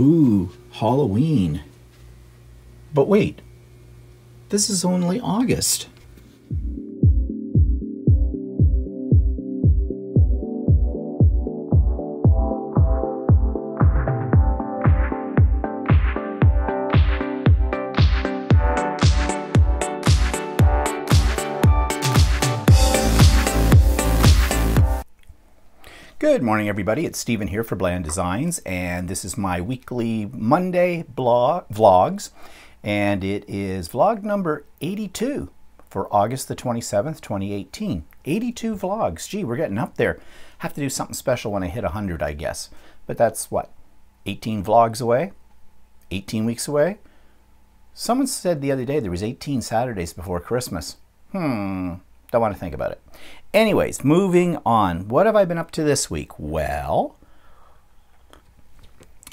Ooh, Halloween. But wait, this is only August. Good morning, everybody. It's Stephen here for Bland Designs, and this is my weekly Monday vlogs, and it is vlog number 82 for August the 27th, 2018. 82 vlogs. Gee, we're getting up there. Have to do something special when I hit 100, I guess. But that's what, 18 vlogs away? 18 weeks away? Someone said the other day there was 18 Saturdays before Christmas. Don't want to think about it. Anyways, moving on. What have I been up to this week? Well,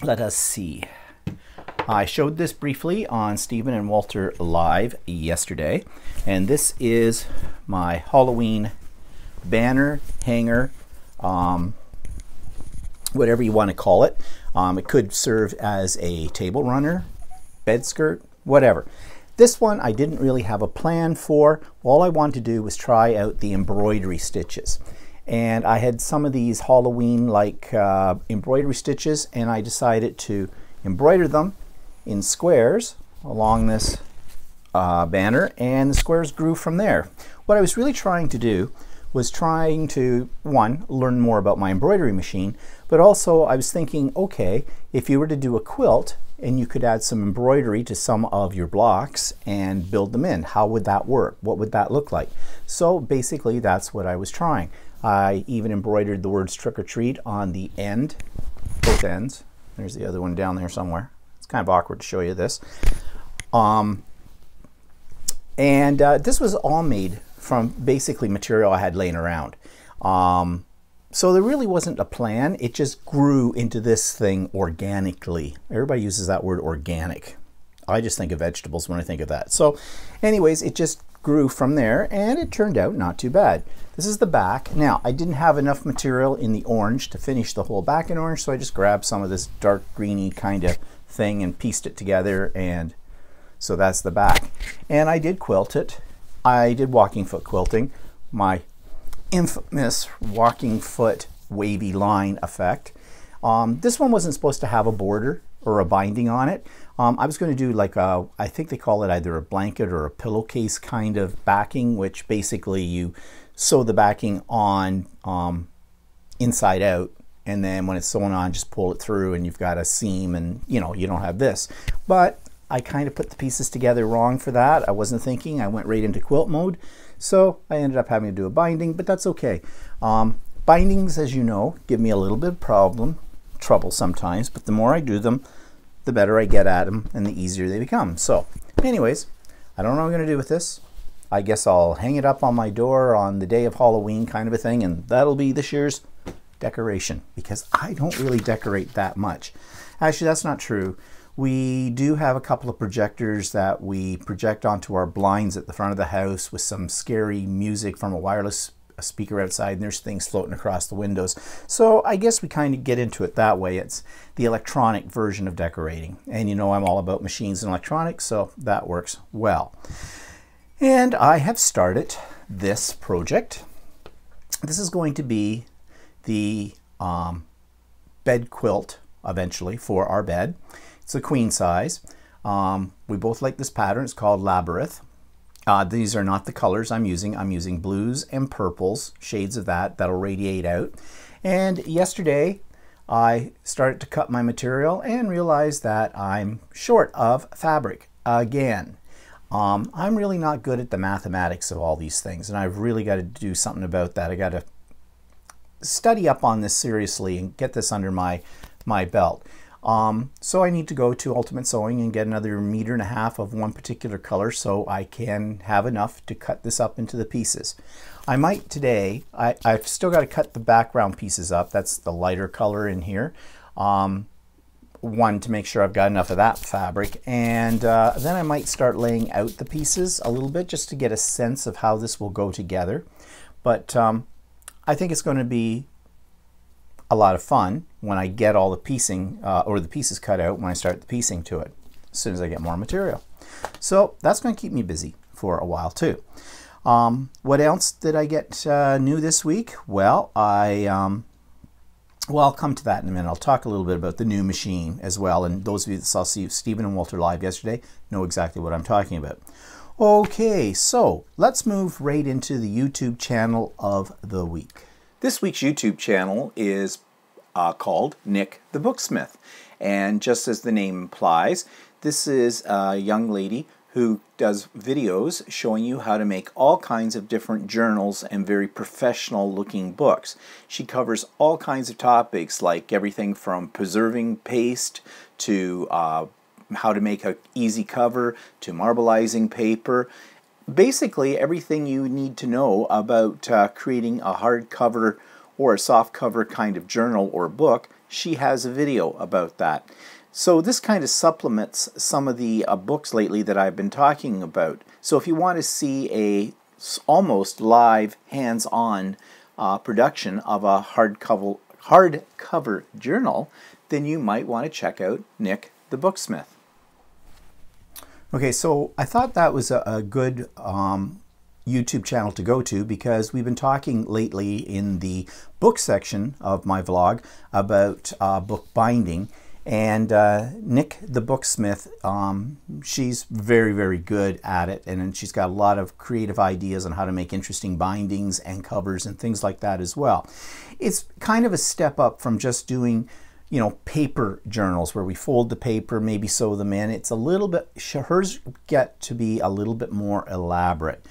let us see. I showed this briefly on Stephen and Walter Live yesterday, and this is my Halloween banner, hanger, whatever you want to call it. It could serve as a table runner, bed skirt, whatever. This one I didn't really have a plan for. All I wanted to do was try out the embroidery stitches. And I had some of these Halloween-like embroidery stitches, and I decided to embroider them in squares along this banner, and the squares grew from there. What I was really trying to do was trying to, one, learn more about my embroidery machine, but also I was thinking, okay, if you were to do a quilt, and you could add some embroidery to some of your blocks and build them in. How would that work? What would that look like? So basically that's what I was trying. I even embroidered the words trick or treat on the end, both ends. There's the other one down there somewhere. It's kind of awkward to show you this. This was all made from basically material I had laying around. So there really wasn't a plan. It just grew into this thing organically. Everybody uses that word organic. I just think of vegetables when I think of that. So anyways, it just grew from there, and it turned out not too bad. This is the back. Now, I didn't have enough material in the orange to finish the whole back in orange, so I just grabbed some of this dark greeny kind of thing and pieced it together, and so that's the back. And I did quilt it. I did walking foot quilting. My infamous walking foot wavy line effect. This one wasn't supposed to have a border or a binding on it. I was going to do like a, I think they call it either a blanket or a pillowcase kind of backing, which basically you sew the backing on inside out, and then when it's sewn on, just pull it through and you've got a seam, and you know, you don't have this. But I kind of put the pieces together wrong for that. I wasn't thinking. I went right into quilt mode. So I ended up having to do a binding, but that's okay. Bindings, as you know, give me a little bit of trouble sometimes, but the more I do them, the better I get at them and the easier they become. So anyways, I don't know what I'm going to do with this. I guess I'll hang it up on my door on the day of Halloween kind of a thing, and that'll be this year's decoration, because I don't really decorate that much. Actually, that's not true. We do have a couple of projectors that we project onto our blinds at the front of the house with some scary music from a wireless speaker outside, and there's things floating across the windows. So I guess we kind of get into it that way. It's the electronic version of decorating. And you know I'm all about machines and electronics, so that works well. And I have started this project. This is going to be the bed quilt eventually for our bed. It's a queen size. We both like this pattern. It's called Labyrinth. These are not the colors I'm using. I'm using blues and purples, shades of that'll radiate out. And yesterday I started to cut my material and realized that I'm short of fabric again. I'm really not good at the mathematics of all these things, and I've really got to do something about that. I got to study up on this seriously and get this under my belt. So I need to go to Ultimate Sewing and get another 1.5 meters of one particular color so I can have enough to cut this up into the pieces. I might today, I've still got to cut the background pieces up. That's the lighter color in here. One, to make sure I've got enough of that fabric, and then I might start laying out the pieces a little bit just to get a sense of how this will go together. But I think it's going to be a lot of fun when I get all the piecing or the pieces cut out when I start the piecing to it, as soon as I get more material. So that's going to keep me busy for a while too. What else did I get new this week? Well, I'll come to that in a minute. I'll talk a little bit about the new machine as well, and those of you that saw Stephen and Walter live yesterday know exactly what I'm talking about. Okay, so let's move right into the YouTube channel of the week. This week's YouTube channel is called Nik the Booksmith, and just as the name implies, this is a young lady who does videos showing you how to make all kinds of different journals and very professional looking books. She covers all kinds of topics, like everything from preserving paste to how to make an easy cover to marbleizing paper. Basically everything you need to know about creating a hardcover or a soft cover kind of journal or book. She has a video about that. So this kind of supplements some of the books lately that I've been talking about. So if you want to see a almost live, hands-on production of a hardcover journal, then you might want to check out Nik the Booksmith. Okay, so I thought that was a good YouTube channel to go to, because we've been talking lately in the book section of my vlog about book binding. And Nik the Booksmith, she's very, very good at it, and she's got a lot of creative ideas on how to make interesting bindings and covers and things like that as well. It's kind of a step up from just doing, you know, paper journals where we fold the paper, maybe sew them in. It's a little bit, hers get to be a little bit more elaborate,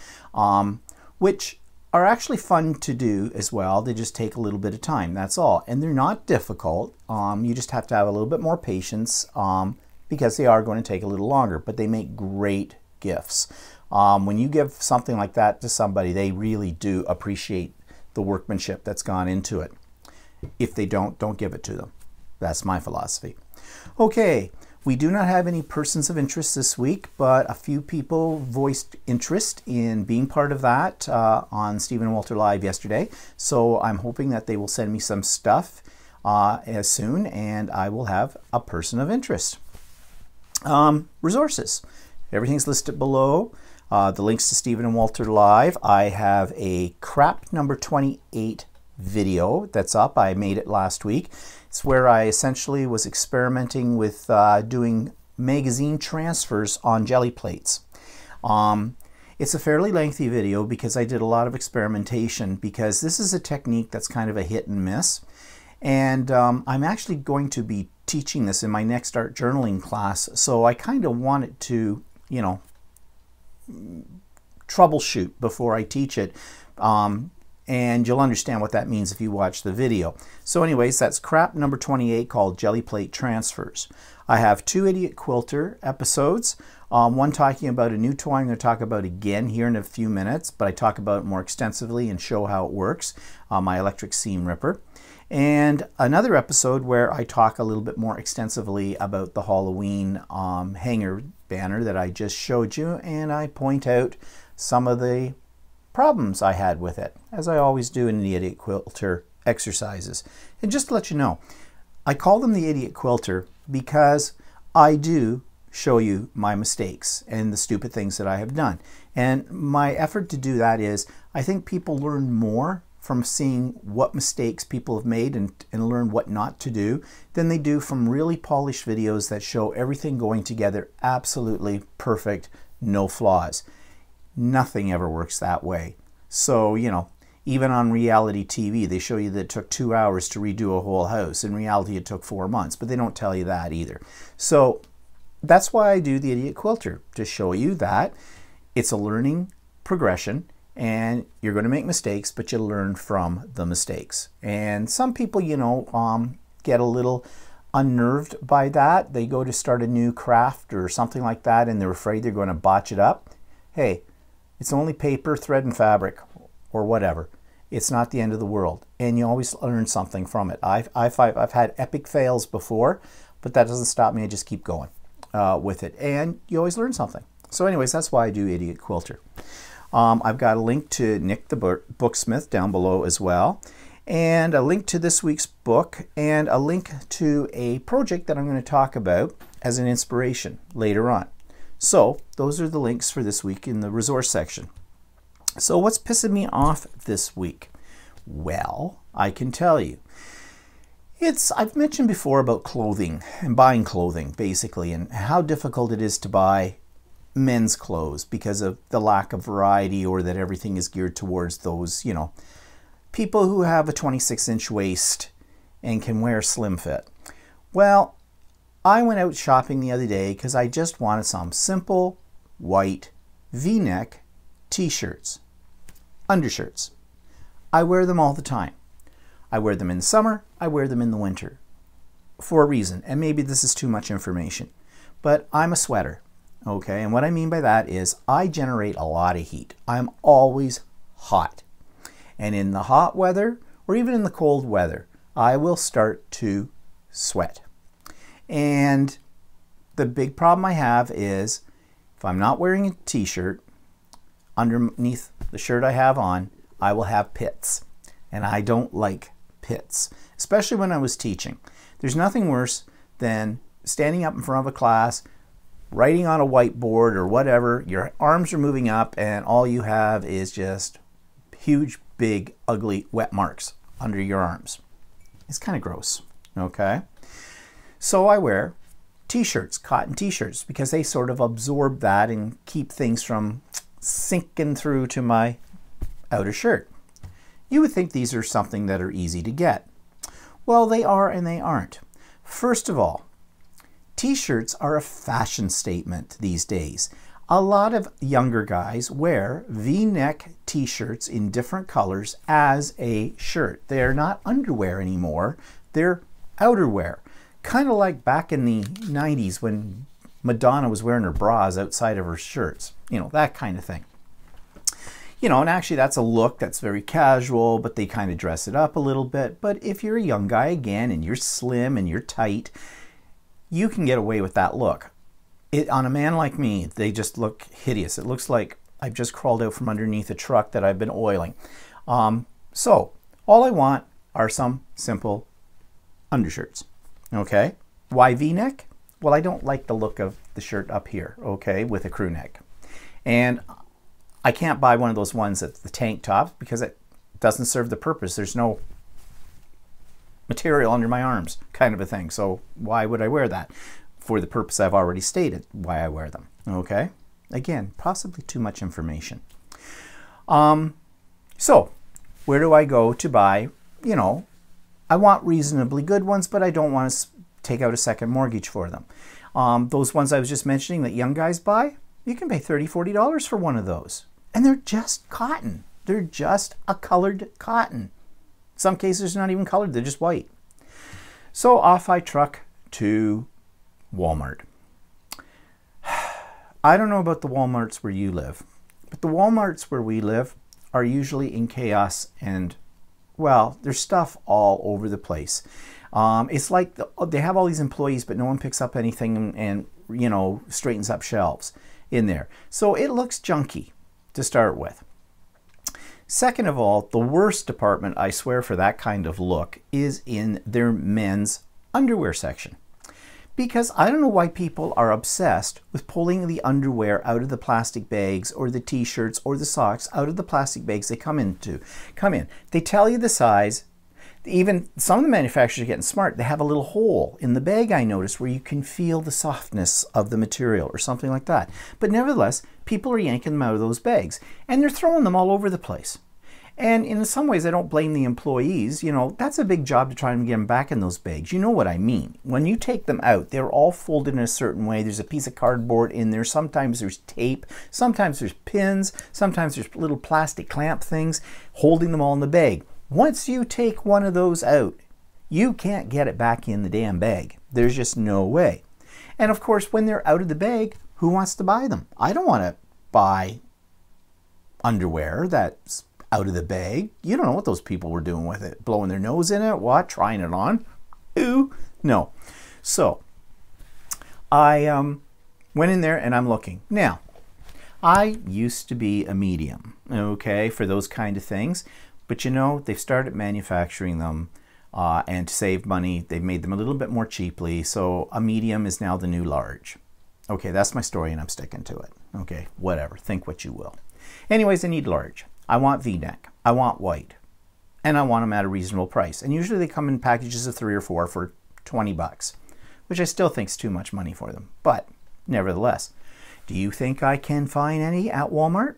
which are actually fun to do as well. They just take a little bit of time, that's all. And they're not difficult. You just have to have a little bit more patience because they are going to take a little longer, but they make great gifts. When you give something like that to somebody, they really do appreciate the workmanship that's gone into it. If they don't give it to them. That's my philosophy. Okay. We do not have any persons of interest this week, but a few people voiced interest in being part of that on Stephen and Walter Live yesterday. So I'm hoping that they will send me some stuff as soon, and I will have a person of interest. Resources. Everything's listed below. The links to Stephen and Walter Live. I have a crap number 28 video that's up. I made it last week. It's where I essentially was experimenting with doing magazine transfers on Geliplates. It's a fairly lengthy video because I did a lot of experimentation, because this is a technique that's kind of a hit and miss. And I'm actually going to be teaching this in my next art journaling class, so I kind of wanted to, you know, troubleshoot before I teach it. And you'll understand what that means if you watch the video. So anyways, that's crap number 28 called Geliplate Transfers. I have 2 Idiot Quilter episodes. One talking about a new toy I'm going to talk about again here in a few minutes, but I talk about it more extensively and show how it works, my electric seam ripper. And another episode where I talk a little bit more extensively about the Halloween hanger banner that I just showed you, and I point out some of the problems I had with it, as I always do in the Idiot Quilter exercises. And just to let you know, I call them the Idiot Quilter because I do show you my mistakes and the stupid things that I have done. And my effort to do that is, I think people learn more from seeing what mistakes people have made and learn what not to do than they do from really polished videos that show everything going together absolutely perfect, no flaws. Nothing ever works that way. So, you know, even on reality TV, they show you that it took 2 hours to redo a whole house. In reality, it took 4 months, but they don't tell you that either. So that's why I do the Idiot Quilter, to show you that it's a learning progression, and you're going to make mistakes, but you learn from the mistakes. And some people, you know, get a little unnerved by that. They go to start a new craft or something like that, and they're afraid they're going to botch it up. Hey, it's only paper, thread, and fabric, or whatever. It's not the end of the world, and you always learn something from it. I've had epic fails before, but that doesn't stop me. I just keep going with it, and you always learn something. So anyways, that's why I do Idiot Quilter. I've got a link to Nik the Booksmith down below as well. and a link to this week's book, and a link to a project that I'm going to talk about as an inspiration later on. So those are the links for this week in the resource section. So what's pissing me off this week? Well, I can tell you. I've mentioned before about clothing and buying clothing, basically, and how difficult it is to buy men's clothes because of the lack of variety, or that everything is geared towards those, you know, people who have a 26-inch waist and can wear slim fit. Well, I went out shopping the other day because I just wanted some simple white V-neck t-shirts, undershirts. I wear them all the time. I wear them in the summer, I wear them in the winter, for a reason, and maybe this is too much information, but I'm a sweater, okay? And what I mean by that is I generate a lot of heat. I'm always hot. And in the hot weather, or even in the cold weather, I will start to sweat. And the big problem I have is, if I'm not wearing a t-shirt, underneath the shirt I have on, I will have pits. And I don't like pits, especially when I was teaching. There's nothing worse than standing up in front of a class, writing on a whiteboard or whatever, your arms are moving up and all you have is just huge, big, ugly, wet marks under your arms. It's kind of gross, okay? So I wear t-shirts, cotton t-shirts, because they sort of absorb that and keep things from sinking through to my outer shirt. You would think these are something that are easy to get. Well, they are and they aren't. First of all, t-shirts are a fashion statement these days. A lot of younger guys wear V-neck t-shirts in different colors as a shirt. They're not underwear anymore, they're outerwear. Kind of like back in the 90s when Madonna was wearing her bras outside of her shirts. You know, that kind of thing. You know, and actually that's a look that's very casual, but they kind of dress it up a little bit. But if you're a young guy again, and you're slim and you're tight, you can get away with that look. On a man like me, they just look hideous. It looks like I've just crawled out from underneath a truck that I've been oiling. So all I want are some simple undershirts, okay? Why V-neck? Well, I don't like the look of the shirt up here, okay, with a crew neck. And I can't buy one of those ones that's the tank top because it doesn't serve the purpose. There's no material under my arms, kind of a thing. So why would I wear that? For the purpose I've already stated why I wear them, okay? Again, possibly too much information. So where do I go to buy, you know, I want reasonably good ones, but I don't want to take out a second mortgage for them. Those ones I was just mentioning that young guys buy, you can pay $30, $40 for one of those. And they're just cotton. They're just a colored cotton. In some cases, they're not even colored, they're just white. So off I truck to Walmart. I don't know about the Walmarts where you live, but the Walmarts where we live are usually in chaos and, well, there's stuff all over the place. It's like they have all these employees, but no one picks up anything and you know, straightens up shelves in there. So it looks junky to start with. Second of all, the worst department, I swear, for that kind of look is in their men's underwear section. Because I don't know why people are obsessed with pulling the underwear out of the plastic bags or the t-shirts or the socks out of the plastic bags they come in. They tell you the size. Even some of the manufacturers are getting smart. They have a little hole in the bag, I noticed, where you can feel the softness of the material or something like that. But nevertheless, people are yanking them out of those bags and they're throwing them all over the place. And in some ways, I don't blame the employees. You know, that's a big job to try and get them back in those bags. You know what I mean. When you take them out, they're all folded in a certain way. There's a piece of cardboard in there. Sometimes there's tape. Sometimes there's pins. Sometimes there's little plastic clamp things holding them all in the bag. Once you take one of those out, you can't get it back in the damn bag. There's just no way. And of course, when they're out of the bag, who wants to buy them? I don't want to buy underwear that's out of the bag. You don't know what those people were doing with it. Blowing their nose in it? What? Trying it on? Ooh, no. So I went in there and I'm looking. Now, I used to be a medium, okay, for those kind of things. But you know, they've started manufacturing them and to save money, they've made them a little bit more cheaply. So a medium is now the new large. Okay, that's my story and I'm sticking to it. Okay, whatever, think what you will. Anyways, I need large. I want V-neck. I want white. And I want them at a reasonable price. And usually they come in packages of 3 or 4 for 20 bucks, which I still think is too much money for them. But nevertheless, do you think I can find any at Walmart?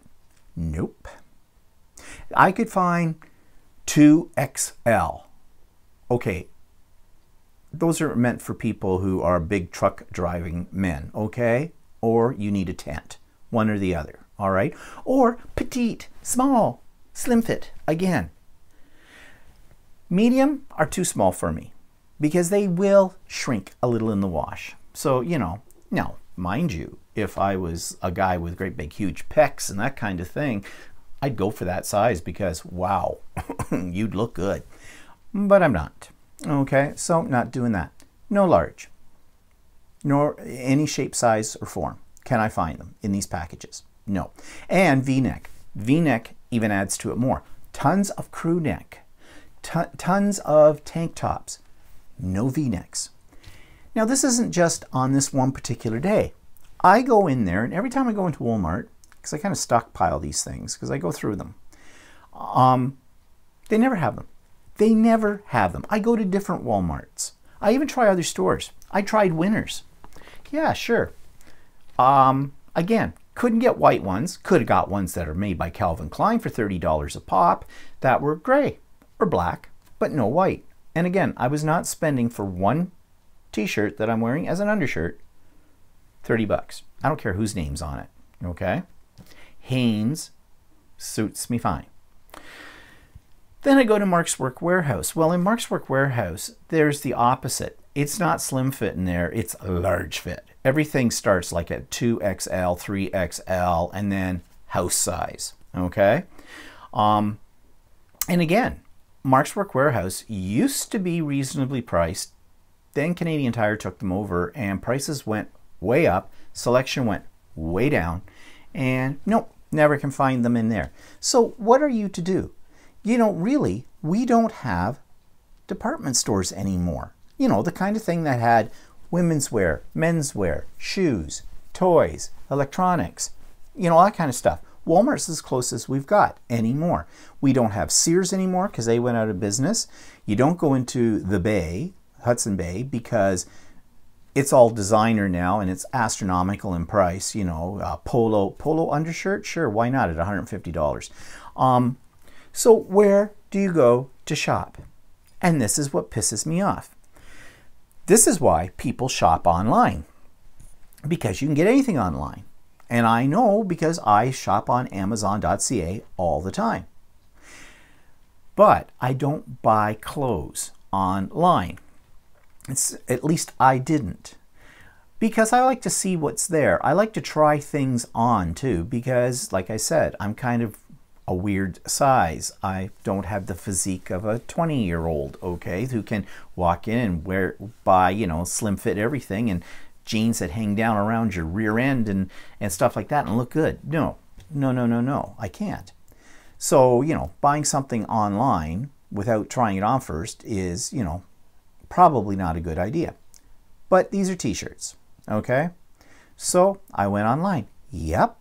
Nope. I could find 2XL. Okay, those are meant for people who are big truck driving men, okay? Or you need a tent, one or the other, all right? Or petite, small, slim fit, again. Medium are too small for me because they will shrink a little in the wash. So, you know, now, mind you, if I was a guy with great big huge pecs and that kind of thing, I'd go for that size because, wow, you'd look good. But I'm not. Okay, so not doing that. No large, nor any shape, size, or form. Can I find them in these packages? No. And V-neck. V-neck even adds to it more. Tons of crew neck. Tons of tank tops. No V-necks. Now this isn't just on this one particular day. I go in there, and every time I go into Walmart, because I kind of stockpile these things, because I go through them, they never have them. They never have them. I go to different Walmarts. I even try other stores. I tried Winners. Yeah, sure. Again, couldn't get white ones. Could have got ones that are made by Calvin Klein for $30 a pop that were gray or black, but no white. And again, I was not spending for one t-shirt that I'm wearing as an undershirt 30 bucks. I don't care whose name's on it, okay? Hanes suits me fine. Then I go to Mark's Work Wearhouse. Well, in Mark's Work Wearhouse, there's the opposite. It's not slim fit in there, it's a large fit. Everything starts like at 2XL, 3XL, and then house size, okay? And again, Mark's Work Wearhouse used to be reasonably priced. Then Canadian Tire took them over and prices went way up, selection went way down, and nope, never can find them in there. So what are you to do? You know, really, we don't have department stores anymore. You know, the kind of thing that had women's wear, men's wear, shoes, toys, electronics, you know, all that kind of stuff. Walmart's as close as we've got anymore. We don't have Sears anymore because they went out of business. You don't go into the Bay, Hudson Bay, because it's all designer now and it's astronomical in price. You know, polo undershirt, sure, why not at $150? So where do you go to shop? And this is what pisses me off. This is why people shop online, because you can get anything online. And I know because I shop on Amazon.ca all the time. But I don't buy clothes online. At least I didn't. Because I like to see what's there. I like to try things on too, because like I said, I'm kind of a weird size. I don't have the physique of a 20-year-old, okay, who can walk in and buy, you know, slim fit everything and jeans that hang down around your rear end and stuff like that and look good. No, I can't. So, you know, buying something online without trying it on first is, you know, probably not a good idea. But these are t-shirts, okay? So I went online. Yep,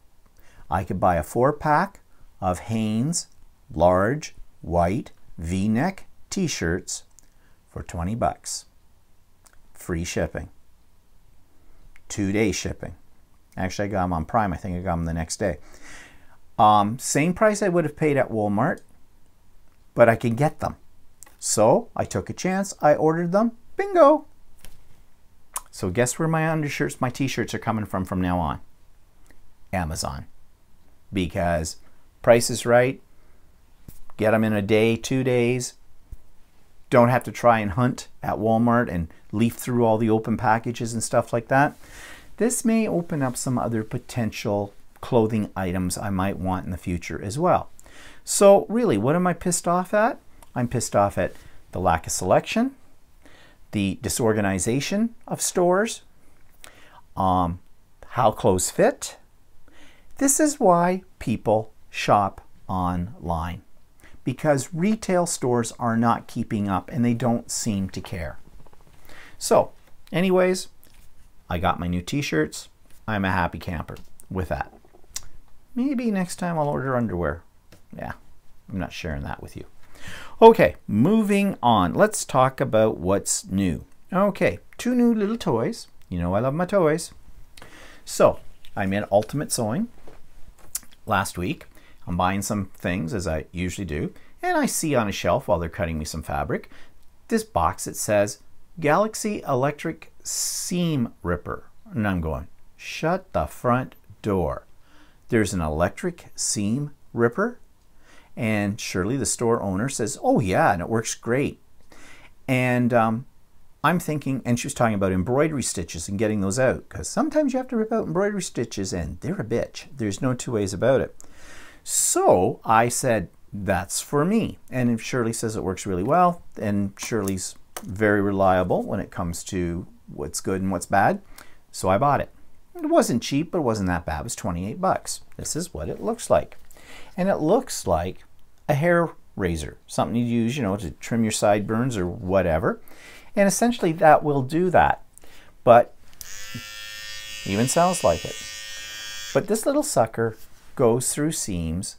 I could buy a 4-pack of Hanes large white V-neck t-shirts for 20 bucks. Free shipping. 2-day shipping. Actually, I got them on Prime. I think I got them the next day. Same price I would have paid at Walmart, but I can get them. So I took a chance. I ordered them. Bingo! So guess where my undershirts, my t-shirts are coming from now on? Amazon. Because price is right. Get them in a day, 2 days. Don't have to try and hunt at Walmart and leaf through all the open packages and stuff like that. This may open up some other potential clothing items I might want in the future as well. So really, what am I pissed off at? I'm pissed off at the lack of selection, the disorganization of stores, how clothes fit. This is why people shop online, because retail stores are not keeping up and they don't seem to care. So anyways, I got my new t-shirts. I'm a happy camper with that. Maybe next time I'll order underwear. Yeah, I'm not sharing that with you. Okay, moving on. Let's talk about what's new. Okay, 2 new little toys. You know I love my toys. So I made ultimate sewing last week. I'm buying some things as I usually do, and I see on a shelf while they're cutting me some fabric this box that says Galaxy Electric Seam Ripper, and I'm going, shut the front door. There's an electric seam ripper? And surely the store owner says, oh yeah, and it works great. And I'm thinking, and she was talking about embroidery stitches and getting those out, because sometimes you have to rip out embroidery stitches and they're a bitch. There's no two ways about it. So I said, that's for me. And if Shirley says it works really well, and Shirley's very reliable when it comes to what's good and what's bad, so I bought it. It wasn't cheap, but it wasn't that bad. It was 28 bucks. This is what it looks like. And it looks like a hair razor, something you use, you know, to trim your sideburns or whatever. And essentially that will do that. But even sounds like it. But this little sucker goes through seams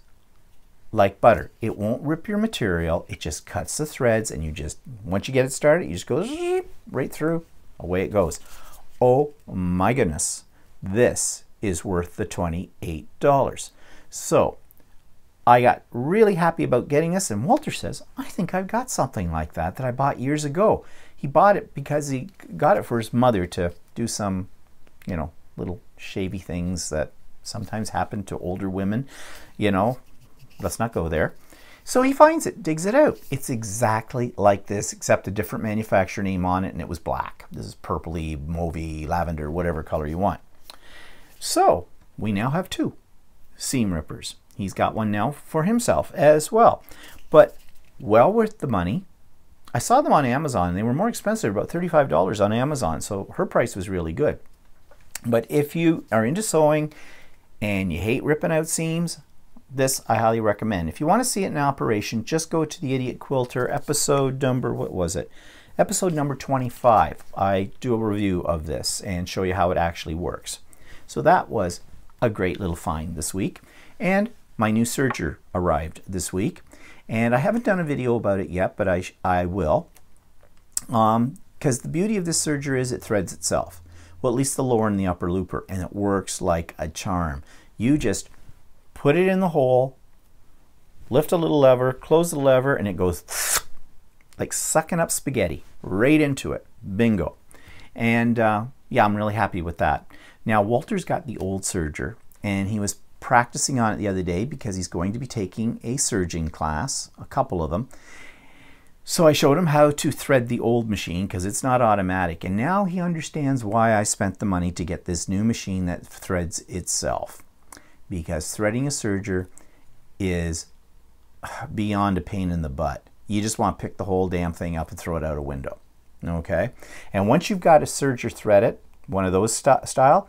like butter. It won't rip your material. It just cuts the threads, and you just, once you get it started, you just go right through, away it goes. Oh my goodness. This is worth the $28. So I got really happy about getting this, and Walter says, I think I've got something like that I bought years ago. He bought it because he got it for his mother to do some, you know, little shavy things that sometimes happen to older women. You know, let's not go there. So he finds it, digs it out. It's exactly like this, except a different manufacturer name on it, and it was black. This is purpley, mauvey, lavender, whatever color you want. So we now have 2 seam rippers. He's got one now for himself as well, but well worth the money. I saw them on Amazon, and they were more expensive, about $35 on Amazon, so her price was really good. But if you are into sewing and you hate ripping out seams, this I highly recommend. If you want to see it in operation, just go to the Idiot Quilter episode number, what was it? Episode number 25. I do a review of this and show you how it actually works. So that was a great little find this week. And my new serger arrived this week. And I haven't done a video about it yet, but I will. Because the beauty of this serger is it threads itself. Well, at least the lower and the upper looper. And it works like a charm. You just put it in the hole, lift a little lever, close the lever, and it goes like sucking up spaghetti right into it. Bingo. And yeah, I'm really happy with that. Now, Walter's got the old serger, and he was practicing on it the other day because he's going to be taking a serging class, a couple of them. So I showed him how to thread the old machine because it's not automatic, and now he understands why I spent the money to get this new machine that threads itself. Because threading a serger is beyond a pain in the butt. You just want to pick the whole damn thing up and throw it out a window. Okay? And once you've got a serger threaded, one of those style,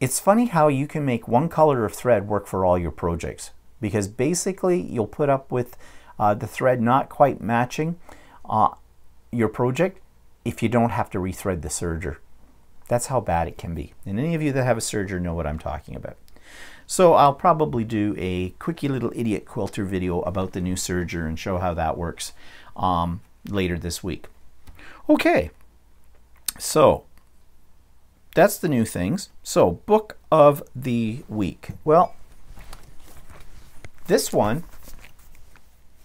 it's funny how you can make one color of thread work for all your projects. Because basically you'll put up with the thread not quite matching your project if you don't have to rethread the serger. That's how bad it can be. And any of you that have a serger know what I'm talking about. So I'll probably do a quickie little Idiot Quilter video about the new serger and show how that works later this week. Okay, so that's the new things. So book of the week. Well, this one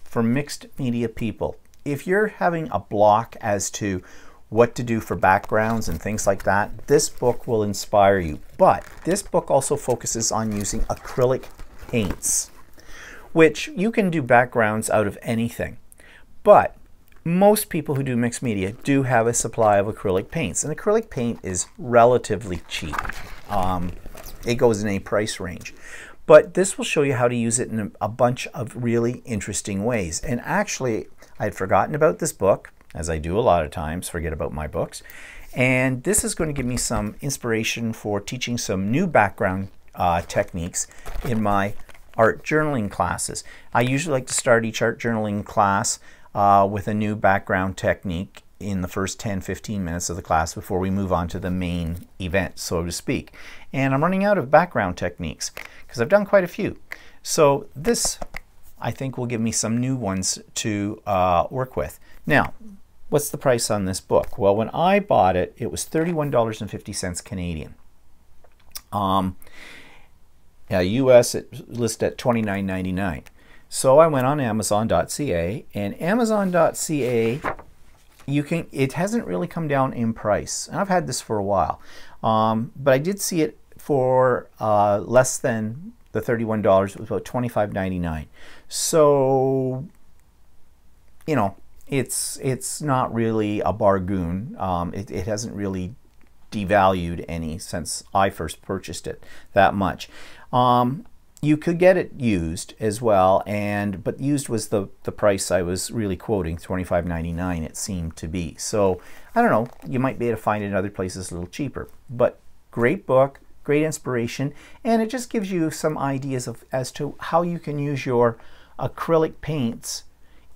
for mixed media people. If you're having a block as to what to do for backgrounds and things like that, this book will inspire you. But this book also focuses on using acrylic paints, which you can do backgrounds out of anything. But most people who do mixed media do have a supply of acrylic paints, and acrylic paint is relatively cheap. It goes in a price range. But this will show you how to use it in a bunch of really interesting ways. And actually, I had forgotten about this book, as I do a lot of times, forget about my books. And this is going to give me some inspiration for teaching some new background techniques in my art journaling classes. I usually like to start each art journaling class with a new background technique in the first 10-15 minutes of the class before we move on to the main event, so to speak. And I'm running out of background techniques because I've done quite a few. So this, I think, will give me some new ones to work with. Now, what's the price on this book? Well, when I bought it, it was $31.50 Canadian. US it listed at $29.99. So I went on Amazon.ca, and Amazon.ca, it hasn't really come down in price. And I've had this for a while, but I did see it for less than the $31. It was about $25.99. So, you know, it's not really a bargain. It hasn't really devalued any since I first purchased it that much. You could get it used as well, but used was the price I was really quoting, $25.99 it seemed to be. So I don't know, you might be able to find it in other places a little cheaper. But great book, great inspiration, and it just gives you some ideas as to how you can use your acrylic paints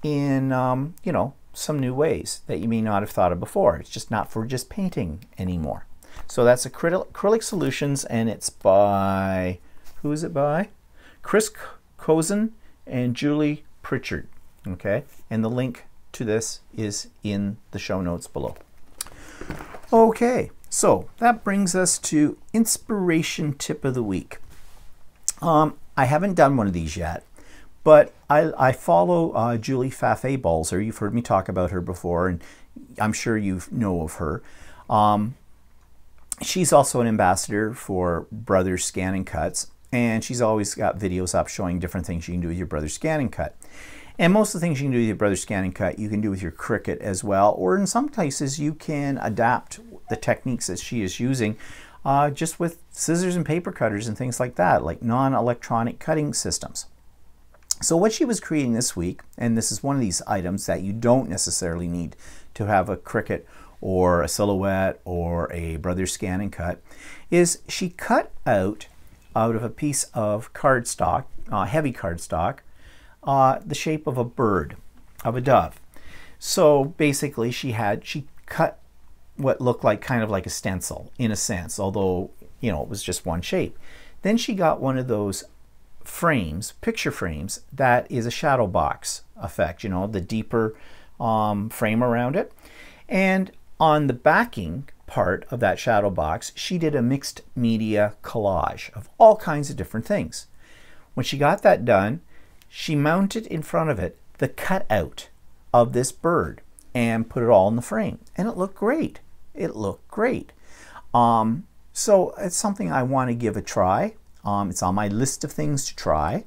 in you know, some new ways that you may not have thought of before. It's just not for just painting anymore. So that's Acrylic Solutions, and it's by, who is it by? Chris Cozen and Julie Prichard. Okay, and the link to this is in the show notes below. Okay, so that brings us to inspiration tip of the week. I haven't done one of these yet, but I follow Julie Balzer. You've heard me talk about her before, and I'm sure you know of her. She's also an ambassador for Brothers ScanNCuts, and she's always got videos up showing different things you can do with your Brothers ScanNCut. And most of the things you can do with your Brothers ScanNCut, you can do with your Cricut as well, or in some cases you can adapt the techniques that she is using just with scissors and paper cutters and things like that, like non-electronic cutting systems. So what she was creating this week, and this is one of these items that you don't necessarily need to have a Cricut or a Silhouette or a Brothers ScanNCut, is she cut out of a piece of cardstock, heavy cardstock, the shape of a bird, of a dove. So basically she cut what looked like kind of like a stencil in a sense, although, you know, it was just one shape. Then she got one of those frames, picture frames, that is a shadow box effect, you know, the deeper frame around it. And on the backing part of that shadow box, she did a mixed media collage of all kinds of different things. When she got that done, she mounted in front of it the cutout of this bird and put it all in the frame, and it looked great. It looked great. So it's something I want to give a try. It's on my list of things to try,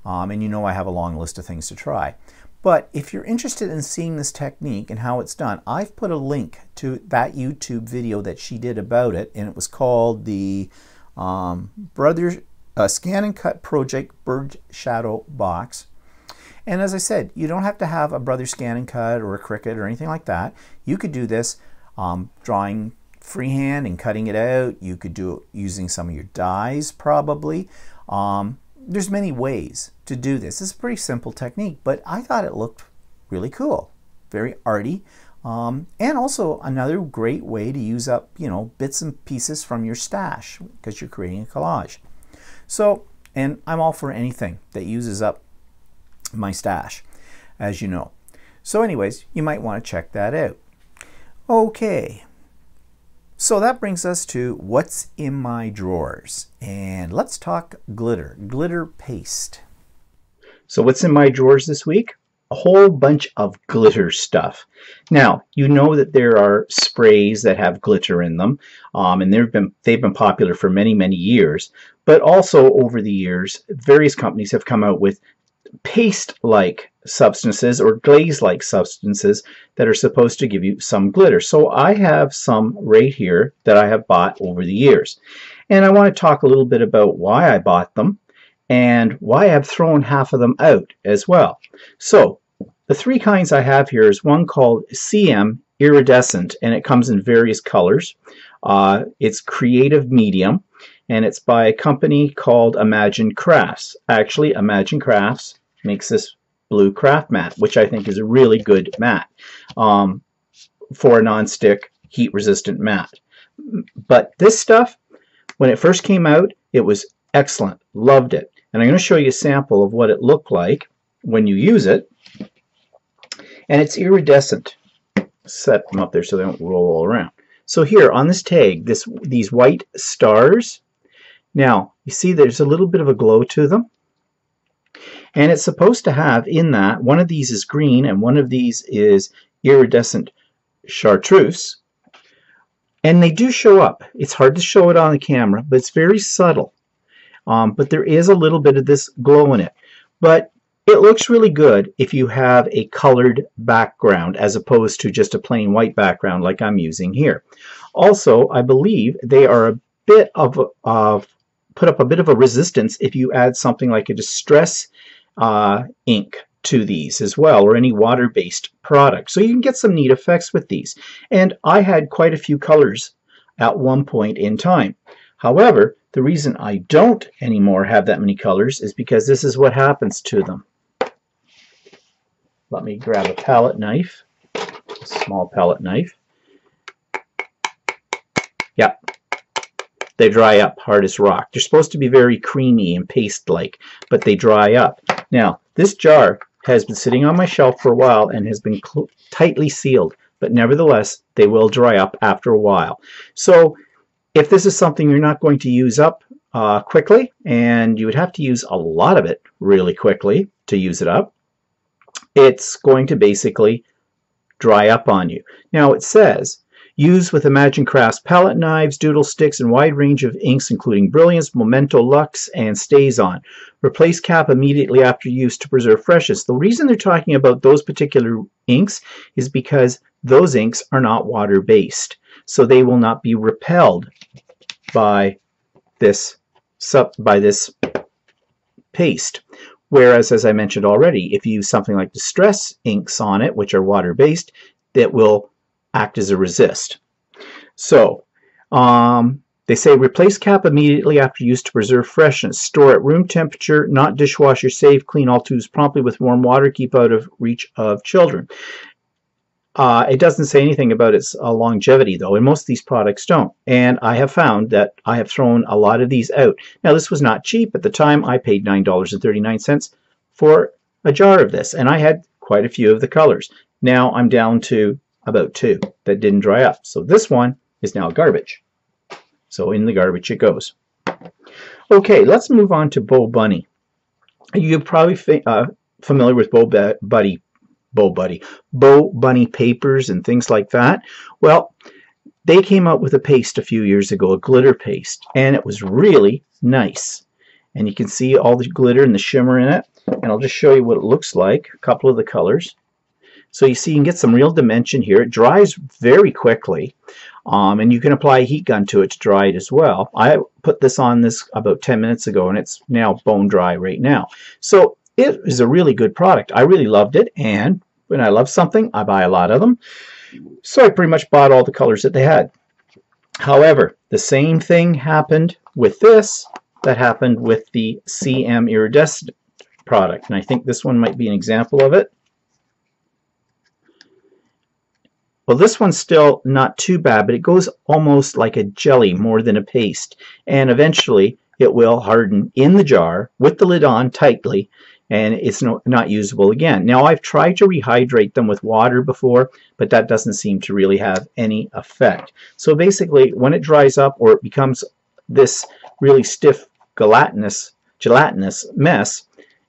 and you know I have a long list of things to try. But if you're interested in seeing this technique and how it's done, I've put a link to that YouTube video that she did about it, and it was called the Brothers ScanNCut Project Bird Shadow Box. And as I said, you don't have to have a Brothers ScanNCut or a Cricut or anything like that. You could do this drawing freehand and cutting it out. You could do it using some of your dies probably. There's many ways to do this. It's a pretty simple technique, but I thought it looked really cool, very arty, and also another great way to use up, you know, bits and pieces from your stash because you're creating a collage. So, and I'm all for anything that uses up my stash, as you know. So anyways, you might want to check that out. Okay. So that brings us to what's in my drawers, and let's talk glitter paste. So what's in my drawers this week? A whole bunch of glitter stuff. Now, you know that there are sprays that have glitter in them, and they've been popular for many, many years, but also over the years, various companies have come out with paste-like substances or glaze-like substances that are supposed to give you some glitter. So I have some right here that I have bought over the years. And I want to talk a little bit about why I bought them and why I've thrown half of them out as well. So the three kinds I have here is one called CM iridescent, and it comes in various colors. It's creative medium, and it's by a company called Imagine Crafts. Actually, Imagine Crafts makes this blue craft mat, which I think is a really good mat for a non-stick, heat-resistant mat. But this stuff, when it first came out, it was excellent. Loved it. And I'm going to show you a sample of what it looked like when you use it. And it's iridescent. Set them up there so they don't roll all around. So here on this tag, these white stars. Now, you see there's a little bit of a glow to them. And it's supposed to have in that, one of these is green and one of these is iridescent chartreuse. And they do show up. It's hard to show it on the camera, but it's very subtle. But there is a little bit of this glow in it. But it looks really good if you have a colored background as opposed to just a plain white background like I'm using here. Also, I believe they are a bit of put up a bit of a resistance if you add something like a distress ink to these as well, or any water-based product. So you can get some neat effects with these. And I had quite a few colors at one point in time. However, the reason I don't anymore have that many colors is because this is what happens to them. Let me grab a palette knife, a small palette knife. Yeah, they dry up hard as rock. They're supposed to be very creamy and paste-like, but they dry up. Now, this jar has been sitting on my shelf for a while and has been tightly sealed, but nevertheless, they will dry up after a while. So, if this is something you're not going to use up quickly, and you would have to use a lot of it really quickly to use it up, it's going to basically dry up on you. Now, it says, use with Imagine Crafts palette knives, doodle sticks, and wide range of inks including Brilliance, Memento, Luxe, and StazOn. Replace cap immediately after use to preserve freshness. The reason they're talking about those particular inks is because those inks are not water-based, so they will not be repelled by this paste. Whereas, as I mentioned already, if you use something like distress inks on it, which are water-based, that will act as a resist. So, they say replace cap immediately after use to preserve freshness. Store at room temperature, not dishwasher safe. Clean all tubes promptly with warm water. Keep out of reach of children. It doesn't say anything about its longevity, though, and most of these products don't. And I have found that I have thrown a lot of these out. Now, this was not cheap. At the time, I paid $9.39 for a jar of this, and I had quite a few of the colors. Now, I'm down to about 2 that didn't dry up. So this one is now garbage. So in the garbage it goes. Okay, let's move on to Bo Bunny. You're probably familiar with Bo Bunny papers and things like that. Well, they came out with a paste a few years ago, a glitter paste, and it was really nice. And you can see all the glitter and the shimmer in it. And I'll just show you what it looks like, a couple of the colors. So you see you can get some real dimension here. It dries very quickly, and you can apply a heat gun to it to dry it as well. I put this on this about 10 minutes ago, and it's now bone dry right now. So it is a really good product. I really loved it, and when I love something, I buy a lot of them. So I pretty much bought all the colors that they had. However, the same thing happened with this that happened with the CM Iridescent product, and I think this one might be an example of it. Well, this one's still not too bad, but it goes almost like a jelly more than a paste. And eventually, it will harden in the jar with the lid on tightly, and it's not usable again. Now, I've tried to rehydrate them with water before, but that doesn't seem to really have any effect. So basically, when it dries up or it becomes this really stiff gelatinous mess,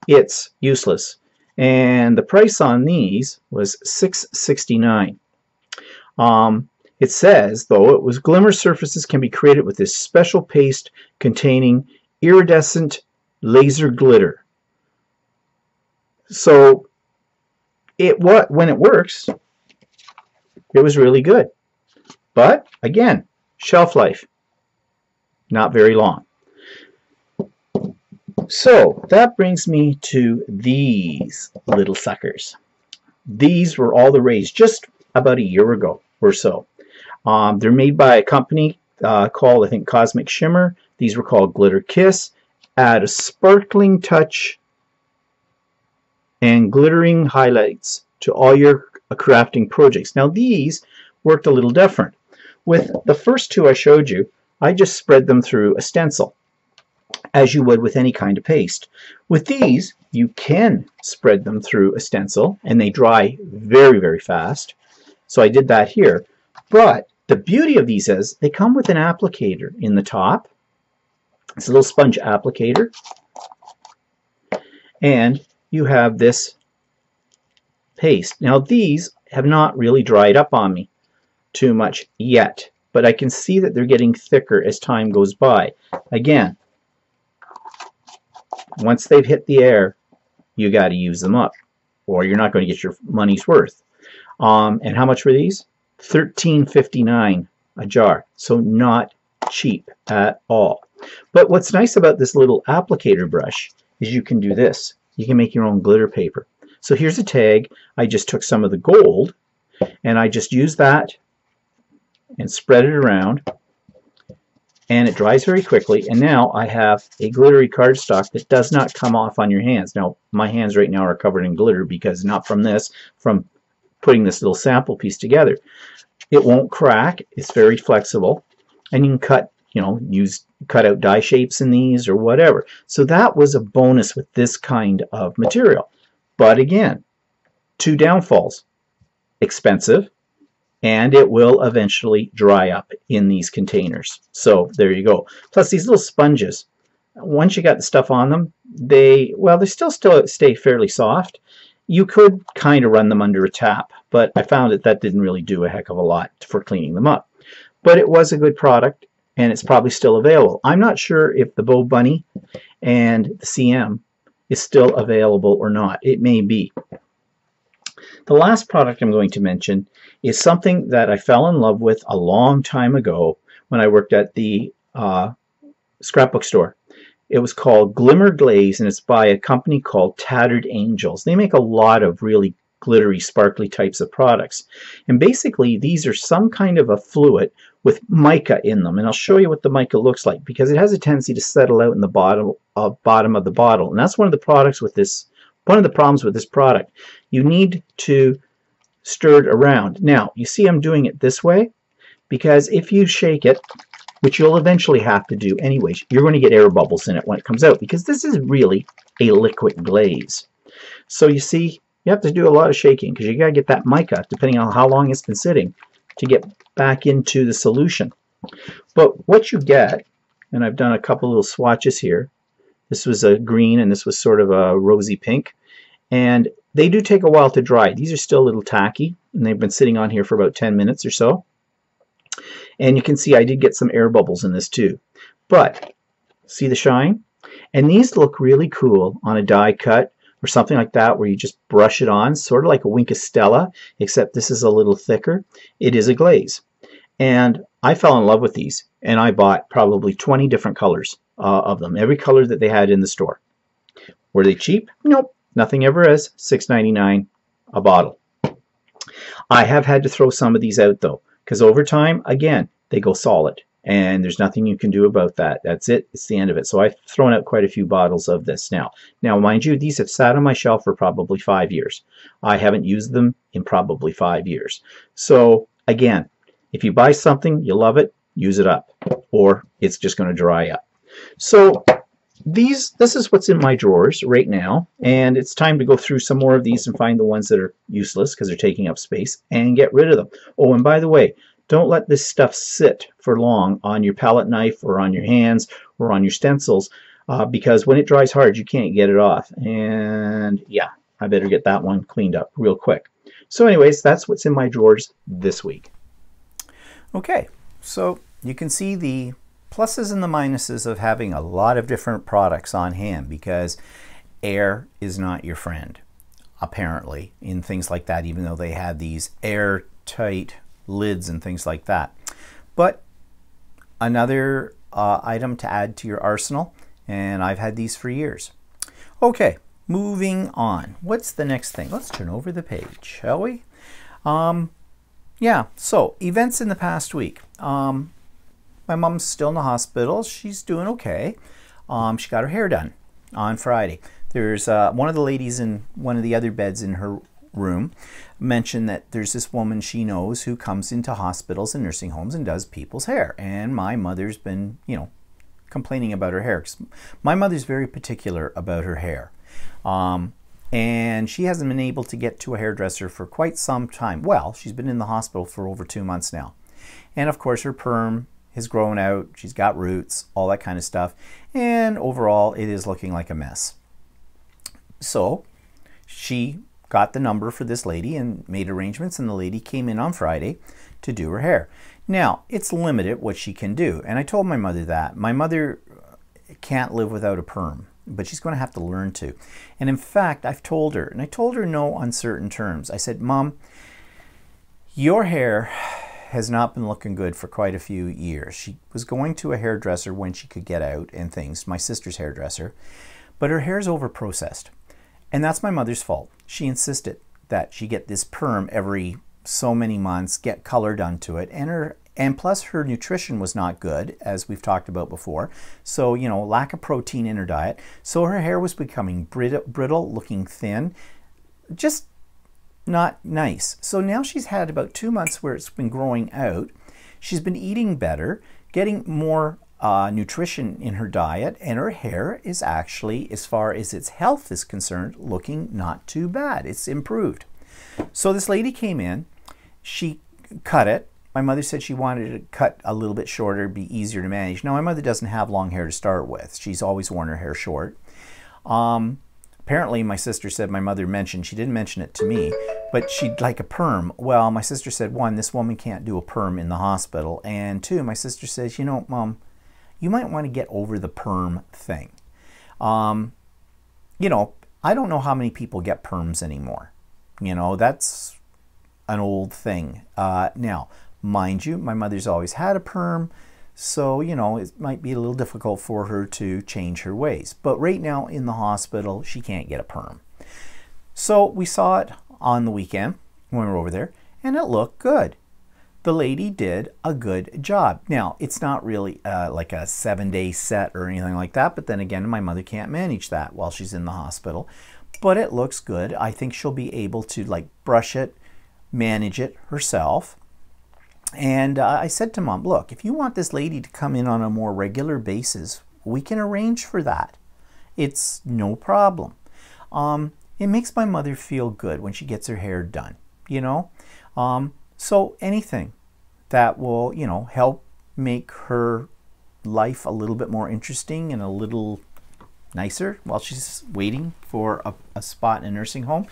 it's useless. And the price on these was $6.69. It says, though, glimmer surfaces can be created with this special paste containing iridescent laser glitter. So when it works, it was really good. But again, shelf life, not very long. So that brings me to these little suckers. These were all the rage. Just about a year ago or so. They're made by a company called, I think, Cosmic Shimmer. These were called Glitter Kiss. Add a sparkling touch and glittering highlights to all your crafting projects. Now these worked a little different. With the first two I showed you, I just spread them through a stencil, as you would with any kind of paste. With these, you can spread them through a stencil, and they dry very, very fast. So I did that here. But the beauty of these is they come with an applicator in the top. It's a little sponge applicator. And you have this paste. Now these have not really dried up on me too much yet, but I can see that they're getting thicker as time goes by. Again, once they've hit the air, you got to use them up, or you're not going to get your money's worth. And how much were these? $13.59 a jar, so not cheap at all. But what's nice about this little applicator brush is you can do this. You can make your own glitter paper. So here's a tag. I just took some of the gold and I just used that and spread it around, and it dries very quickly. And now I have a glittery cardstock that does not come off on your hands. Now my hands right now are covered in glitter because not from this, from putting this little sample piece together. It won't crack. It's very flexible, and you can cut, cut out die shapes in these or whatever. So that was a bonus with this kind of material. But again, two downfalls: expensive, and it will eventually dry up in these containers. So there you go. Plus these little sponges, once you got the stuff on them, they still stay fairly soft. You could kind of run them under a tap, but I found that didn't really do a heck of a lot for cleaning them up. But it was a good product, and it's probably still available. I'm not sure if the Bo Bunny and the CM is still available or not. It may be. The last product I'm going to mention is something that I fell in love with a long time ago when I worked at the scrapbook store. It was called Glimmer Glaze, and it's by a company called Tattered Angels. They make a lot of really glittery, sparkly types of products. And basically, these are some kind of a fluid with mica in them. And I'll show you what the mica looks like, because it has a tendency to settle out in the bottom of the bottle. And that's one of the problems with this product. You need to stir it around. Now, you see I'm doing it this way, because if you shake it, which you'll eventually have to do anyways, you're going to get air bubbles in it when it comes out, because this is really a liquid glaze. So you see, you have to do a lot of shaking, because you got to get that mica, depending on how long it's been sitting, to get back into the solution. But what you get, and I've done a couple little swatches here. This was a green and this was sort of a rosy pink, and they do take a while to dry. These are still a little tacky, and they've been sitting on here for about 10 minutes or so. And you can see I did get some air bubbles in this too. But see the shine? And these look really cool on a die cut or something like that, where you just brush it on, sort of like a Winkostella, except this is a little thicker. It is a glaze. And I fell in love with these, and I bought probably 20 different colors of them, every color that they had in the store. Were they cheap? Nope, nothing ever is. $6.99 a bottle. I have had to throw some of these out though, because over time, again, they go solid, and there's nothing you can do about that. That's it. It's the end of it. So I've thrown out quite a few bottles of this now. Now, mind you, these have sat on my shelf for probably 5 years. I haven't used them in probably 5 years. So again, if you buy something, you love it, use it up, or it's just going to dry up. So this is what's in my drawers right now, and it's time to go through some more of these and find the ones that are useless because they're taking up space and get rid of them. Oh, and by the way, don't let this stuff sit for long on your palette knife or on your hands or on your stencils, because when it dries hard, you can't get it off. And yeah, I better get that one cleaned up real quick. So anyways, that's what's in my drawers this week. Okay, so you can see the pluses and the minuses of having a lot of different products on hand, because air is not your friend, apparently, in things like that, even though they have these airtight lids and things like that. But another item to add to your arsenal, and I've had these for years. Okay, moving on. What's the next thing? Let's turn over the page, shall we? Yeah, so events in the past week. My mom's still in the hospital. She's doing okay. She got her hair done on Friday. There's one of the ladies in one of the other beds in her room mentioned that there's this woman she knows who comes into hospitals and nursing homes and does people's hair. And my mother's been, you know, complaining about her hair. 'Cause my mother's very particular about her hair. And she hasn't been able to get to a hairdresser for quite some time. Well, she's been in the hospital for over 2 months now. And of course her perm has grown out, she's got roots, all that kind of stuff. And overall it is looking like a mess. So she got the number for this lady and made arrangements, and the lady came in on Friday to do her hair. Now, it's limited what she can do. And I told my mother that. My mother can't live without a perm, but she's going to have to learn to. And in fact, I've told her, and I told her no uncertain terms. I said, Mom, your hair has not been looking good for quite a few years. She was going to a hairdresser when she could get out and things, my sister's hairdresser, but her hair's over-processed. And that's my mother's fault. She insisted that she get this perm every so many months, get color done to it, and plus her nutrition was not good, as we've talked about before. So, you know, lack of protein in her diet. So her hair was becoming brittle, looking thin, just not nice. So now she's had about 2 months where it's been growing out. She's been eating better, getting more nutrition in her diet, and her hair is actually, as far as its health is concerned, looking not too bad. It's improved. So this lady came in, she cut it. My mother said she wanted to cut a little bit shorter, be easier to manage. Now, my mother doesn't have long hair to start with. She's always worn her hair short. Apparently, my sister said my mother mentioned, she didn't mention it to me, but she'd like a perm. Well, my sister said, one, this woman can't do a perm in the hospital. And two, my sister says, you know, Mom, you might want to get over the perm thing. You know, I don't know how many people get perms anymore. You know, that's an old thing. Now, mind you, my mother's always had a perm, so, you know, it might be a little difficult for her to change her ways. But right now in the hospital, she can't get a perm. So we saw it on the weekend when we were over there, and it looked good. The lady did a good job. Now, it's not really like a 7-day set or anything like that, but then again, my mother can't manage that while she's in the hospital. But it looks good. I think she'll be able to like brush it, manage it herself. And I said to Mom, look, if you want this lady to come in on a more regular basis, we can arrange for that. It's no problem. It makes my mother feel good when she gets her hair done, you know? So anything that will, you know, help make her life a little bit more interesting and a little nicer while she's waiting for a spot in a nursing home,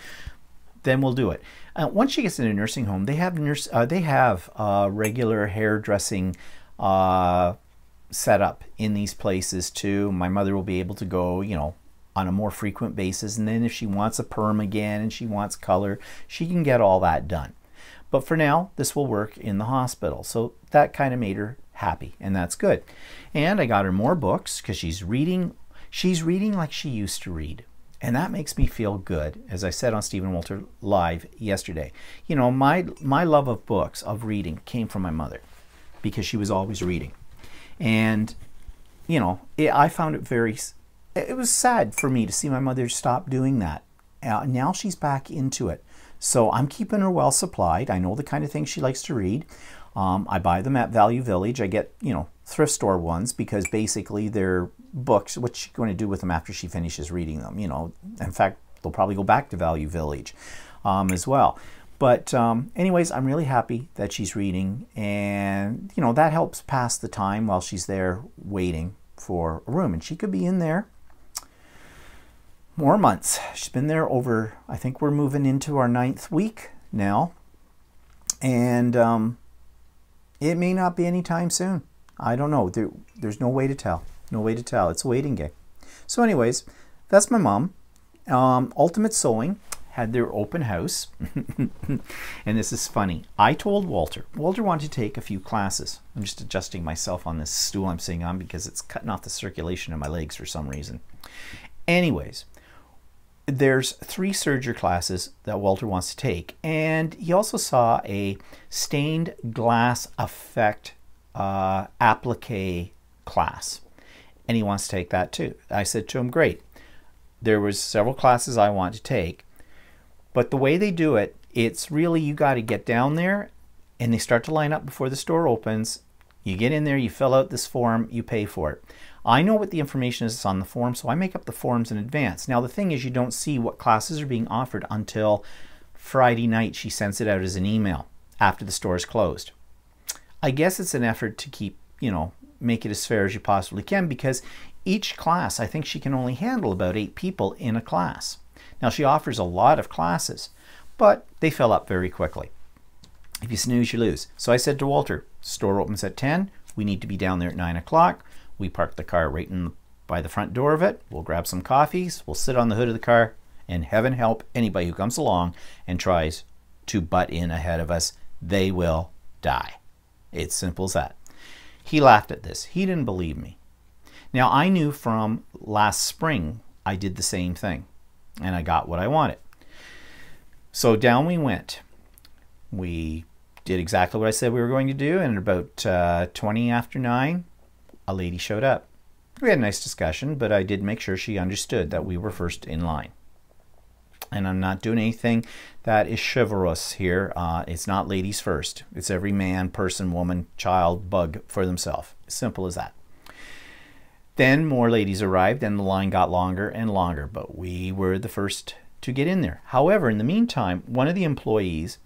then we'll do it. Once she gets in a nursing home, they have regular hairdressing set up in these places too. My mother will be able to go, you know, on a more frequent basis, and then if she wants a perm again and she wants color, she can get all that done. But for now, this will work in the hospital. So that kind of made her happy, and that's good. And I got her more books because she's reading like she used to read. And that makes me feel good, as I said on Stephen Walter Live yesterday. You know, my love of books, of reading, came from my mother because she was always reading. And, you know, I found it was sad for me to see my mother stop doing that. Now she's back into it. So I'm keeping her well supplied. I know the kind of things she likes to read. I buy them at Value Village. I get, you know, thrift store ones because basically they're books. What's she going to do with them after she finishes reading them? You know, in fact, they'll probably go back to Value Village as well. But anyways, I'm really happy that she's reading, and, you know, that helps pass the time while she's there waiting for a room. And she could be in there more months. She's been there over, I think we're moving into our 9th week now. And it may not be anytime soon. I don't know. There's no way to tell. No way to tell. It's a waiting game. So anyways, that's my mom. Ultimate Sewing had their open house. And this is funny. I told Walter wanted to take a few classes. I'm just adjusting myself on this stool I'm sitting on because it's cutting off the circulation in my legs for some reason. Anyways, there's 3 serger classes that Walter wants to take, and he also saw a stained glass effect applique class, and he wants to take that too. I said to him, great. There was several classes I want to take, but the way they do it, it's really, you got to get down there and they start to line up before the store opens. You get in there, you fill out this form, you pay for it. I know what the information is on the form, so I make up the forms in advance. Now the thing is, you don't see what classes are being offered until Friday night. She sends it out as an email after the store is closed. I guess it's an effort to keep, you know, make it as fair as you possibly can, because each class, I think she can only handle about 8 people in a class. Now she offers a lot of classes, but they fill up very quickly. If you snooze, you lose. So I said to Walter, store opens at 10. We need to be down there at 9 o'clock. We park the car right by the front door of it. We'll grab some coffees. We'll sit on the hood of the car, and heaven help anybody who comes along and tries to butt in ahead of us. They will die. It's simple as that. He laughed at this. He didn't believe me. Now I knew from last spring I did the same thing, and I got what I wanted. So down we went. We did exactly what I said we were going to do, and at about 20 after 9, a lady showed up. We had a nice discussion, but I did make sure she understood that we were first in line. And I'm not doing anything that is chivalrous here. It's not ladies first. It's every man, person, woman, child, bug for themselves. Simple as that. Then more ladies arrived, and the line got longer and longer, but we were the first to get in there. However, in the meantime, one of the employees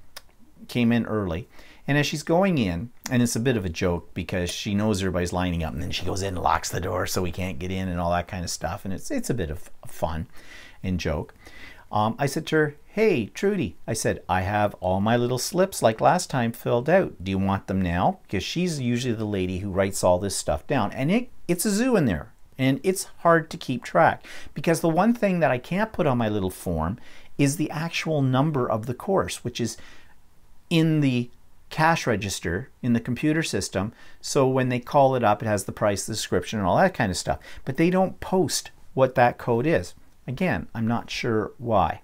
came in early, and as she's going in, and it's a bit of a joke because she knows everybody's lining up, and then she goes in and locks the door so we can't get in and all that kind of stuff, and it's a bit of fun and joke. I said to her, hey Trudy, I said, I have all my little slips like last time filled out. Do you want them now? Because she's usually the lady who writes all this stuff down, and it's a zoo in there, and it's hard to keep track, because the one thing that I can't put on my little form is the actual number of the course, which is in the cash register in the computer system. So when they call it up, it has the price, the description, and all that kind of stuff, but they don't post what that code is. Again, I'm not sure why.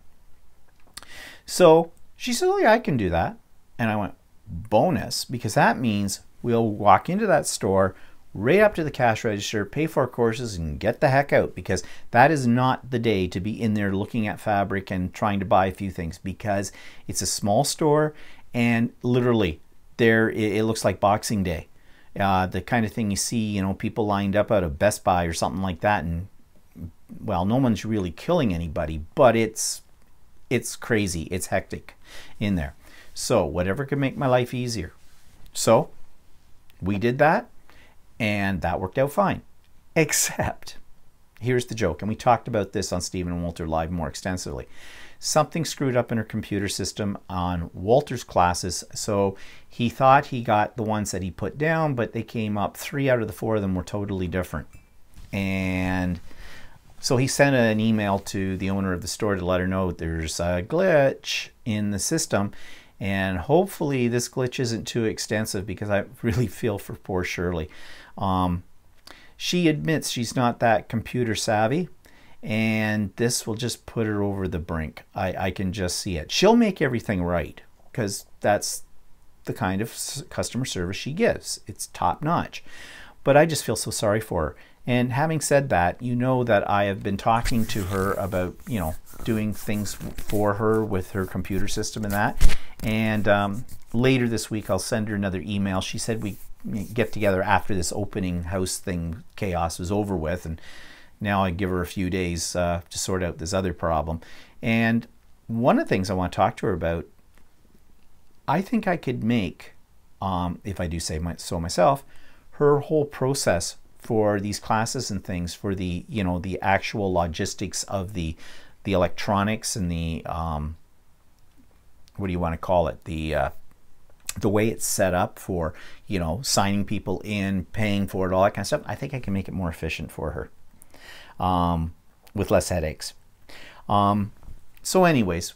So she said, oh yeah, I can do that. And I went, bonus, because that means we'll walk into that store, right up to the cash register, pay for our courses, and get the heck out, because that is not the day to be in there looking at fabric and trying to buy a few things, because it's a small store, and literally there it looks like Boxing Day. The kind of thing you see, you know, people lined up out of Best Buy or something like that, and well, no one's really killing anybody, but it's crazy, it's hectic in there. So whatever could make my life easier. So we did that, and that worked out fine. Except, here's the joke, and we talked about this on Stephen and Walter Live more extensively. Something screwed up in her computer system on Walter's classes, so he thought he got the ones that he put down, but they came up, 3 out of the 4 of them were totally different. And so he sent an email to the owner of the store to let her know there's a glitch in the system, and hopefully this glitch isn't too extensive, because I really feel for poor Shirley. She admits she's not that computer savvy, and this will just put her over the brink. I can just see it. She'll make everything right, because that's the kind of customer service she gives. It's top notch. But I just feel so sorry for her. And having said that, you know that I have been talking to her about, you know, doing things for her with her computer system and that. And later this week, I'll send her another email. She said we get together after this opening house thing chaos was over with. And now I give her a few days to sort out this other problem. And one of the things I want to talk to her about, I think I could make, if I do say so myself, her whole process for these classes and things, for the, you know, the actual logistics of the electronics and the what do you want to call it, the way it's set up for, you know, signing people in, paying for it, all that kind of stuff. I think I can make it more efficient for her, with less headaches. So anyways,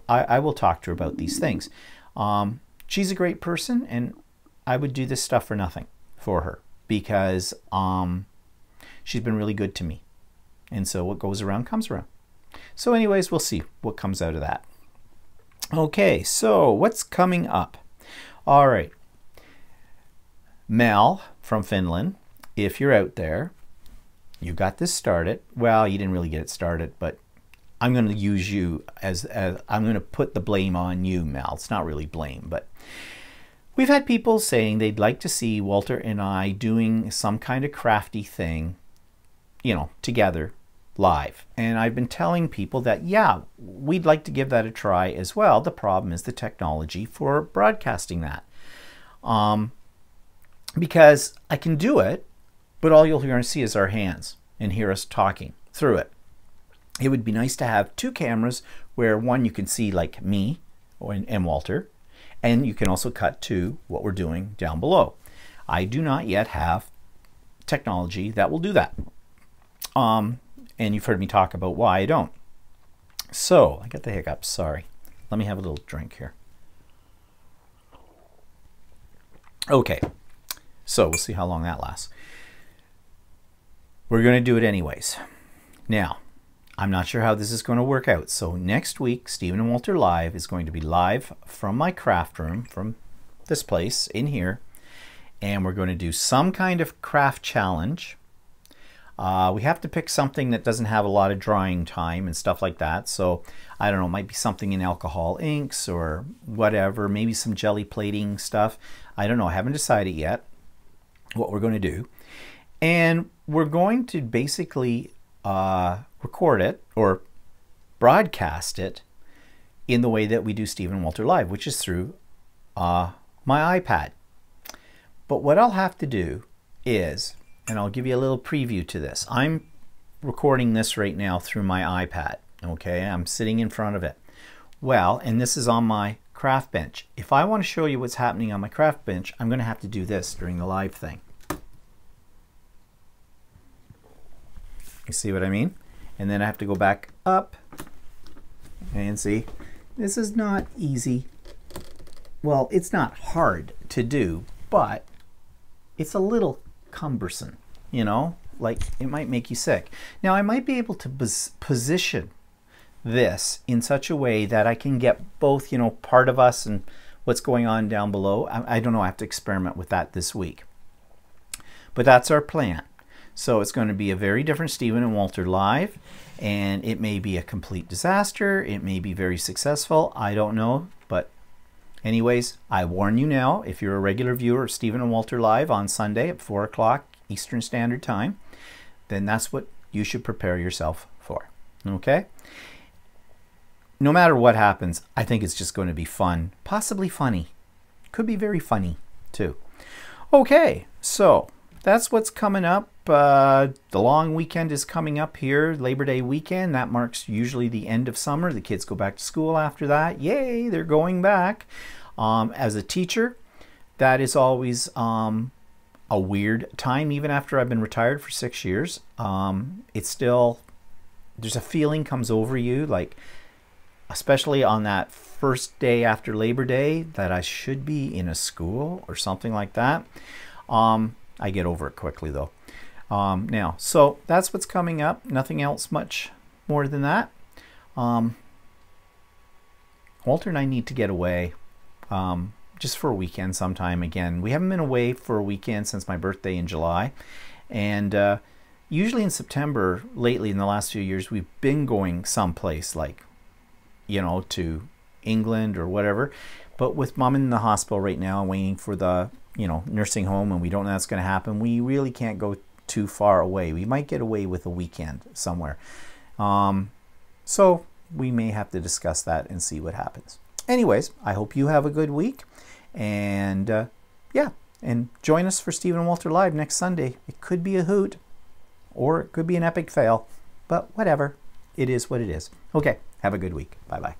I will talk to her about these things. She's a great person, and I would do this stuff for nothing for her, because she's been really good to me. And so what goes around comes around. So anyways, we'll see what comes out of that. Okay, so what's coming up? All right. Mel from Finland, if you're out there, you got this started. Well, you didn't really get it started, but I'm going to use you as I'm going to put the blame on you, Mel. It's not really blame, but we've had people saying they'd like to see Walter and I doing some kind of crafty thing, you know, together live. And I've been telling people that, yeah, we'd like to give that a try as well. The problem is the technology for broadcasting that. Because I can do it, but all you'll hear and see is our hands and hear us talking through it. It would be nice to have two cameras where one you can see like me and Walter, and you can also cut to what we're doing down below. I do not yet have technology that will do that. And you've heard me talk about why I don't. So, I got the hiccups, sorry. Let me have a little drink here. Okay, so we'll see how long that lasts. We're going to do it anyways. Now, I'm not sure how this is going to work out. So next week, Stephen and Walter Live is going to be live from my craft room, from this place in here. And we're going to do some kind of craft challenge. We have to pick something that doesn't have a lot of drying time and stuff like that. So I don't know, it might be something in alcohol inks or whatever, maybe some jelly plating stuff. I don't know, I haven't decided yet what we're going to do. And we're going to basically record it or broadcast it in the way that we do Stephen and Walter Live, which is through my iPad. But what I'll have to do is, and I'll give you a little preview to this. I'm recording this right now through my iPad, okay? I'm sitting in front of it. Well, and this is on my craft bench. If I want to show you what's happening on my craft bench, I'm going to have to do this during the live thing. You see what I mean? And then I have to go back up and see. This is not easy. Well, it's not hard to do, but it's a little cumbersome, you know, like it might make you sick. Now I might be able to position this in such a way that I can get both, you know, part of us and what's going on down below. I don't know, I have to experiment with that this week. But that's our plan. So it's going to be a very different Stephen and Walter Live, and it may be a complete disaster. It may be very successful. I don't know, but anyways, I warn you now, if you're a regular viewer of Stephen and Walter Live on Sunday at 4 o'clock Eastern Standard Time, then that's what you should prepare yourself for, okay? No matter what happens, I think it's just going to be fun, possibly funny. Could be very funny, too. Okay, so that's what's coming up. The long weekend is coming up here, Labor Day weekend. That marks usually the end of summer. The kids go back to school after that. Yay, they're going back. As a teacher, that is always a weird time, even after I've been retired for 6 years. It's still, there's a feeling comes over you, like, especially on that first day after Labor Day, that I should be in a school or something like that. I get over it quickly though. Now, so that's what's coming up. Nothing else much more than that. Walter and I need to get away just for a weekend sometime again. We haven't been away for a weekend since my birthday in July. And usually in September, lately in the last few years, we've been going someplace like, you know, to England or whatever. But with Mom in the hospital right now, waiting for the, you know, nursing home, and we don't know that's going to happen, we really can't go too far away. We might get away with a weekend somewhere. So we may have to discuss that and see what happens. Anyways, I hope you have a good week. And yeah, and join us for Stephen and Walter Live next Sunday. It could be a hoot or it could be an epic fail, but whatever. It is what it is. Okay, have a good week. Bye-bye.